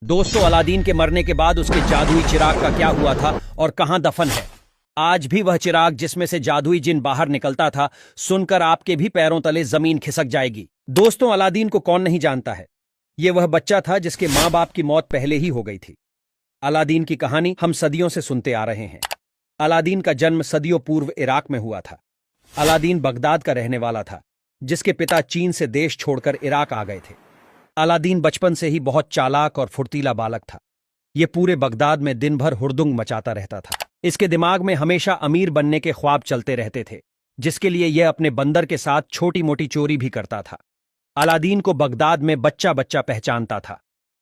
दोस्तों, अलादीन के मरने के बाद उसके जादुई चिराग का क्या हुआ था और कहां दफन है? आज भी वह चिराग जिसमें से जादुई जिन बाहर निकलता था, सुनकर आपके भी पैरों तले जमीन खिसक जाएगी। दोस्तों, अलादीन को कौन नहीं जानता है? यह वह बच्चा था जिसके मां बाप की मौत पहले ही हो गई थी। अलादीन की कहानी हम सदियों से सुनते आ रहे हैं। अलादीन का जन्म सदियों पूर्व इराक में हुआ था। अलादीन बगदाद का रहने वाला था, जिसके पिता चीन से देश छोड़कर इराक आ गए थे। अलादीन बचपन से ही बहुत चालाक और फुर्तीला बालक था। यह पूरे बगदाद में दिन भर हुड़दुंग मचाता रहता था। इसके दिमाग में हमेशा अमीर बनने के ख्वाब चलते रहते थे, जिसके लिए यह अपने बंदर के साथ छोटी मोटी चोरी भी करता था। अलादीन को बगदाद में बच्चा बच्चा पहचानता था।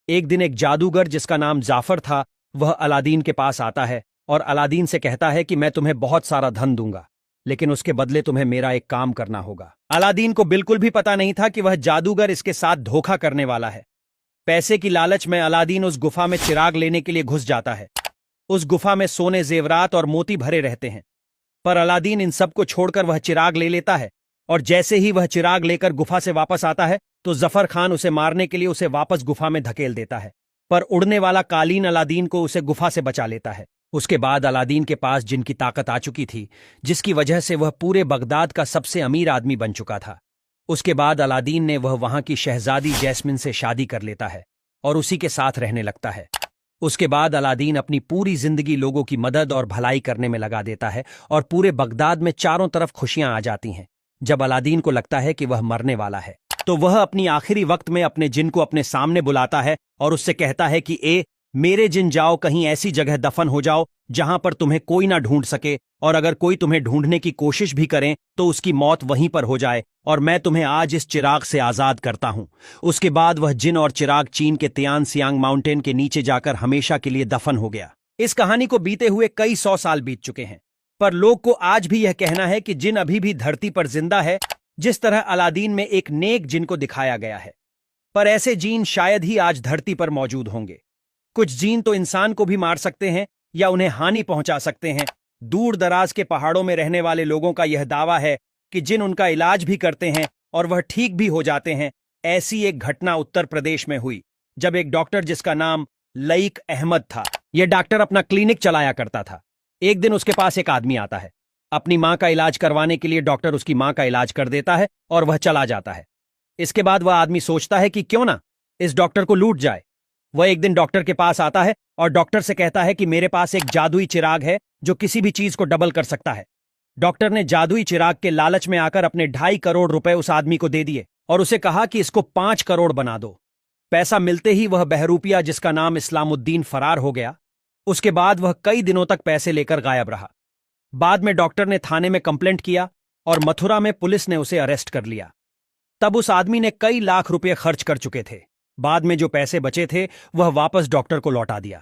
एक दिन एक जादूगर जिसका नाम जाफर था, वह अलादीन के पास आता है और अलादीन से कहता है कि मैं तुम्हें बहुत सारा धन दूंगा, लेकिन उसके बदले तुम्हें मेरा एक काम करना होगा। अलादीन को बिल्कुल भी पता नहीं था कि वह जादूगर इसके साथ धोखा करने वाला है। पैसे की लालच में अलादीन उस गुफा में चिराग लेने के लिए घुस जाता है। उस गुफा में सोने, जेवरात और मोती भरे रहते हैं, पर अलादीन इन सबको छोड़कर वह चिराग ले लेता है। और जैसे ही वह चिराग लेकर गुफा से वापस आता है, तो जफर खान उसे मारने के लिए उसे वापस गुफा में धकेल देता है। पर उड़ने वाला कालीन अलादीन को उसे गुफा से बचा लेता है। उसके बाद अलादीन के पास जिनकी ताकत आ चुकी थी, जिसकी वजह से वह पूरे बगदाद का सबसे अमीर आदमी बन चुका था। उसके बाद अलादीन ने वह वहां की शहजादी जैस्मिन से शादी कर लेता है और उसी के साथ रहने लगता है। उसके बाद अलादीन अपनी पूरी जिंदगी लोगों की मदद और भलाई करने में लगा देता है और पूरे बगदाद में चारों तरफ खुशियां आ जाती हैं। जब अलादीन को लगता है कि वह मरने वाला है, तो वह अपनी आखिरी वक्त में अपने जिन को अपने सामने बुलाता है और उससे कहता है कि मेरे जिन, जाओ कहीं ऐसी जगह दफन हो जाओ जहां पर तुम्हें कोई ना ढूंढ सके, और अगर कोई तुम्हें ढूंढने की कोशिश भी करें तो उसकी मौत वहीं पर हो जाए, और मैं तुम्हें आज इस चिराग से आजाद करता हूं। उसके बाद वह जिन और चिराग चीन के तियान सियांग माउंटेन के नीचे जाकर हमेशा के लिए दफन हो गया। इस कहानी को बीते हुए कई 100 साल बीत चुके हैं, पर लोग को आज भी यह कहना है कि जिन अभी भी धरती पर जिंदा है, जिस तरह अलादीन में एक नेक जिन को दिखाया गया है। पर ऐसे जीन शायद ही आज धरती पर मौजूद होंगे। कुछ जीन तो इंसान को भी मार सकते हैं या उन्हें हानि पहुंचा सकते हैं। दूर दराज के पहाड़ों में रहने वाले लोगों का यह दावा है कि जिन उनका इलाज भी करते हैं और वह ठीक भी हो जाते हैं। ऐसी एक घटना उत्तर प्रदेश में हुई, जब एक डॉक्टर जिसका नाम लईक अहमद था, यह डॉक्टर अपना क्लिनिक चलाया करता था। एक दिन उसके पास एक आदमी आता है। अपनी मां का इलाज करवाने के लिए डॉक्टर उसकी मां का इलाज कर देता है और वह चला जाता है। इसके बाद वह आदमी सोचता है कि क्यों ना इस डॉक्टर को लूट जाए। वह एक दिन डॉक्टर के पास आता है और डॉक्टर से कहता है कि मेरे पास एक जादुई चिराग है जो किसी भी चीज को डबल कर सकता है। डॉक्टर ने जादुई चिराग के लालच में आकर अपने 2.5 करोड़ रुपए उस आदमी को दे दिए और उसे कहा कि इसको 5 करोड़ बना दो। पैसा मिलते ही वह बहरूपिया जिसका नाम इस्लामुद्दीन फरार हो गया। उसके बाद वह कई दिनों तक पैसे लेकर गायब रहा। बाद में डॉक्टर ने थाने में कंप्लेंट किया और मथुरा में पुलिस ने उसे अरेस्ट कर लिया। तब उस आदमी ने कई लाख रुपए खर्च कर चुके थे। बाद में जो पैसे बचे थे वह वापस डॉक्टर को लौटा दिया।